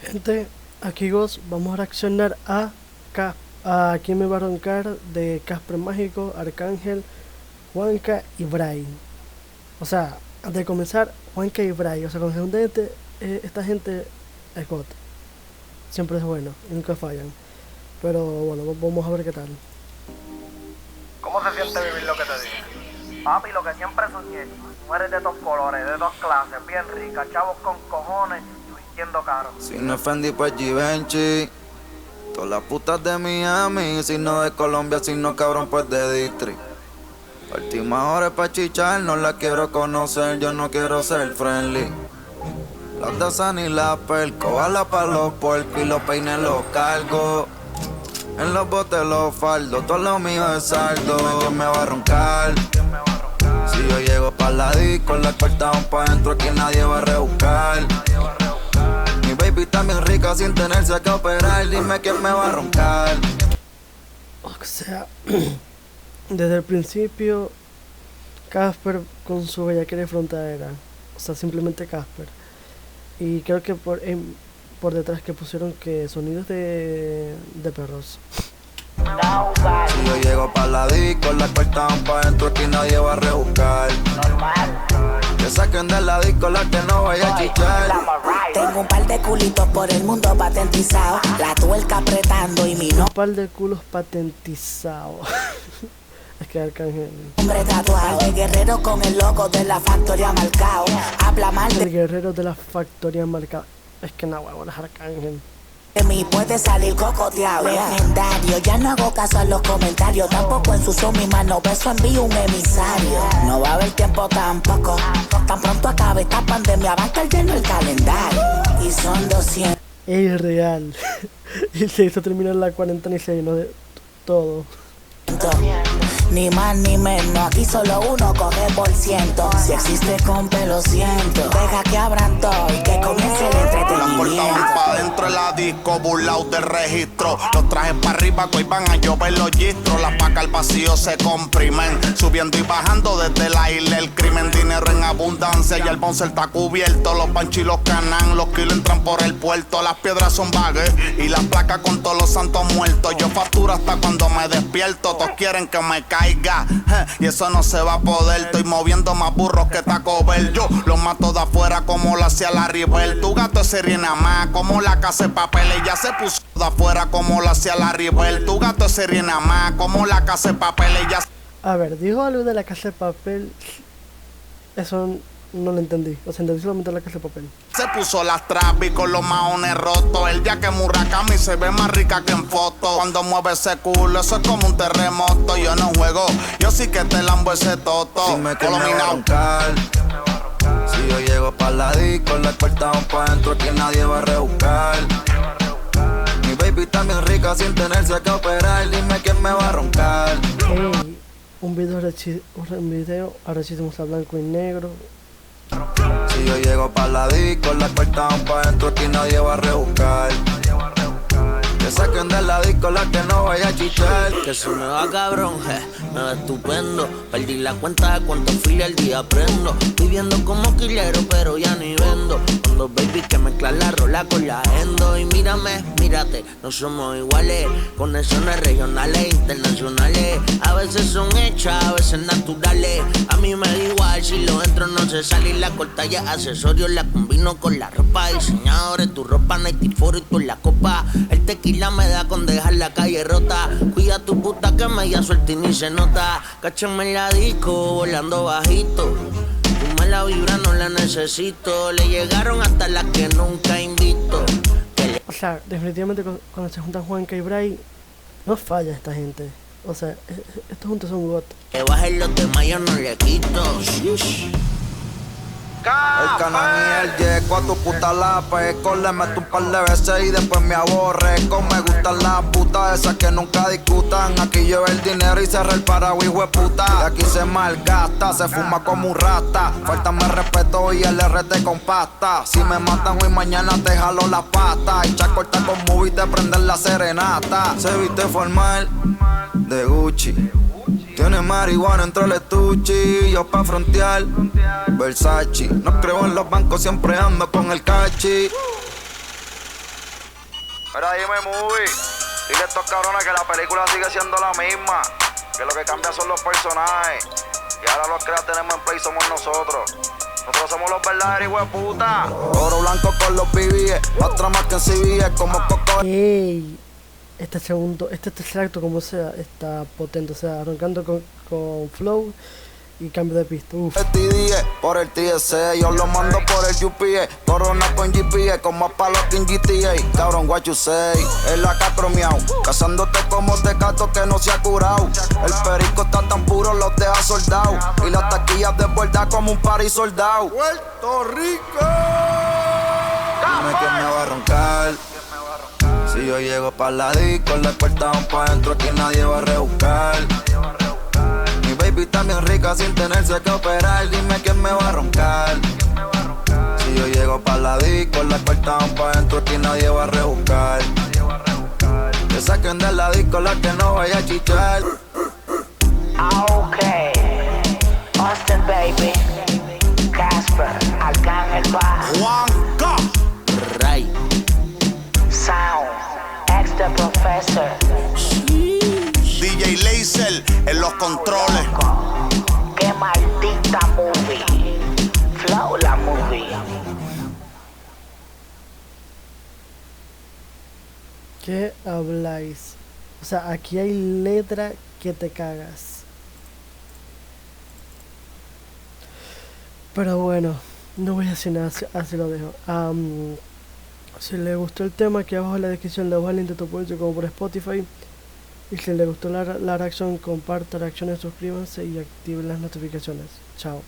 Gente, aquí Ghost, vamos a reaccionar a quién me va a roncar de Casper Mágico, Arcángel, Juanca y Bray. O sea, antes de comenzar, Juanca y Bray, o sea, con gente, esta gente es God. Siempre es bueno y nunca fallan. Pero bueno, vamos a ver qué tal. ¿Cómo se siente vivir lo que te dije? Papi, lo que siempre soñé. Mujeres de dos colores, de dos clases, bien ricas, chavos con cojones y vistiendo caro. Si no es Fendi, pues Givenchy. Todas las putas de Miami. Si no de Colombia, si no cabrón, pues de District. Últimas horas pa' chichar, no la quiero conocer, yo no quiero ser friendly. Las de San y la perco, bala pa' los puercos y los peines los cargo. En los botes los faldos, todo lo mío es saldo. Dime quién me va a roncar. Si yo llego pa' la disco, la cortamos pa' dentro, aquí nadie va a rebuscar. Mi baby está bien rica sin tenerse que operar, dime quién me va a roncar. O sea, desde el principio, Casper con su bellaquera frontera. O sea, simplemente Casper. Y creo que por detrás que pusieron que sonidos de perros. Si yo llego pa' la disco, la cortamos pa' dentro, aquí nadie va a rebuscar. Que saquen de la disco la que no vaya a chichar. Tengo un par de culitos por el mundo patentizado, la tuerca apretando y mi Un par de culos patentizados. Es que Arcángel. nombre tatuado. De guerrero con el logo de la factoría marcado. Habla mal El guerrero de la factoría marcada. Es que no, huevón, es Arcángel. de mí, puede salir cocoteado. Legendario, ya no hago caso a los comentarios. Tampoco ensucio mi mano, beso envío un emisario. No va a haber tiempo tampoco. Tan pronto acabe esta pandemia, va a estar lleno el calendario. Y son 200. Es real. Y se hizo terminar la cuarentena y se llenó de todo. Ni más ni menos, aquí solo uno coge por ciento. Si existe compa, lo siento. Deja que abran todo y que comience el Las entretenimiento. cortaban pa' dentro de la disco, burlados del registro. Los trajes pa' arriba que hoy van a llover los gistros. Las pacas al vacío se comprimen, subiendo y bajando desde la isla el crimen. Dinero en abundancia y el bouncer está cubierto. Los panchos y los canan, los kilos entran por el puerto. Las piedras son bagues y las placas con todos los santos muertos. Yo facturo hasta cuando me despierto. Todos quieren que me caiga, y eso no se va a poder. Estoy moviendo más burros que Taco Bell. Yo los mato de afuera como lo hacía la Rivel. Tu gato se ríe nada más como la casa de papel. Ella se puso de afuera como lo hacía la Rivel. Tu gato se ríe nada más como la casa de papel. Ella A ver, dijo algo de la casa de papel. Eso no lo entendí. O sea, entendí solamente la casa de papel. se puso las trabas con los maones rotos. El día que Murakami se ve más rica que en foto. Cuando mueve ese culo, eso es como un terremoto. Yo no juego, yo sí que te lambo ese toto. Dime quién me va a roncar. Si yo llego pa' la disco, la cortamos pa' dentro, aquí nadie va a rebuscar. Mi baby está bien rica sin tenerse que operar, dime quién me va a roncar. Ey, un video arrechísimos a blanco y negro. Si yo llego pa' la disco, la cortamos pa' dentro, aquí nadie va a rebuscar. Que saquen de la disco la que no vaya a chichar. Que se me va cabrón, me va estupendo. Perdí la cuenta de cuánto fui al día prendo. Viviendo como quilero, pero ya ni vendo. Cuando baby que mezcla la rola con la endo. Y mírame, mírate, no somos iguales. Conexiones regionales, internacionales. A veces son hechas, a veces naturales. A mí me da igual si lo entro no se sale. Y la corta ya accesorios la combino con la ropa. Diseñadores, tu ropa 94 y tú en la copa. El tequila me da con dejar la calle rota. Cuida tu puta que me ya suelta y ni se nota. Cáchame en la disco, volando bajito. Tu mala vibra no la necesito. Le llegaron hasta las que nunca invito. O sea, definitivamente cuando se juntan Juanca y Bray, no falla esta gente. O sea, estos juntos son God. Que bajen los demás yo no le quito. El canal y el yeco a tu puta la pesco. Le meto un par de veces y después me aborrezco. Me gustan las putas esas que nunca discutan. Aquí lleva el dinero y cerra el paraguas, hueputa. De aquí se malgasta, se fuma como un rata. Faltame respeto y el RT con pasta. Si me matan hoy mañana te jalo la pata. Echa corta con movie te prenden la serenata. Se viste formal de Gucci. Tiene marihuana entre el estuche, yo pa' frontear Versace. No creo en los bancos, siempre ando con el cachi. Mira, dime, movie. Dile a estos cabrones que la película sigue siendo la misma. Que lo que cambia son los personajes. Y ahora los que la tenemos en play somos nosotros. Nosotros somos los verdaderos hijueputa. Oro blanco con los BBs. Más tramas que en CBs como Coco. ¡Ey! Este tercer acto, como sea, está potente. O sea, arrancando con flow y cambio de pista. Uf. TDE por el TSE, yo lo mando por el UPA. Corona con GPS, con más palos que en GTA. Cabrón, what you say, el AK cromeado. Cazándote como Tecato que no se ha curado. El perico está tan puro, los deja soldados. Y las taquillas desbordadas como un party soldado. ¡Puerto Rico! Dime quién me va a roncar. Si yo llego pa' la disco, la puerta van pa' adentro, aquí nadie va a rebuscar. Mi baby está bien rica sin tenerse que operar, dime quién me va a roncar. Si yo llego pa' la disco, la puerta van pa' adentro, aquí nadie va a rebuscar. Que saquen de la disco la que no vaya a chichar. Okay, Austin baby, Casper, Arcángel Bajo, Juanca. Ray. Sound, ex the Professor, DJ Laser en los controles. qué maldita movie, Flow la movie. ¿Qué habláis? O sea, aquí hay letra que te cagas. Pero bueno, no voy a decir nada, así lo dejo. Si les gustó el tema, aquí abajo en la descripción les dejo el link de tu apoyo como por Spotify. Y si les gustó la reacción, compartan reacciones, suscríbanse y activen las notificaciones. Chao.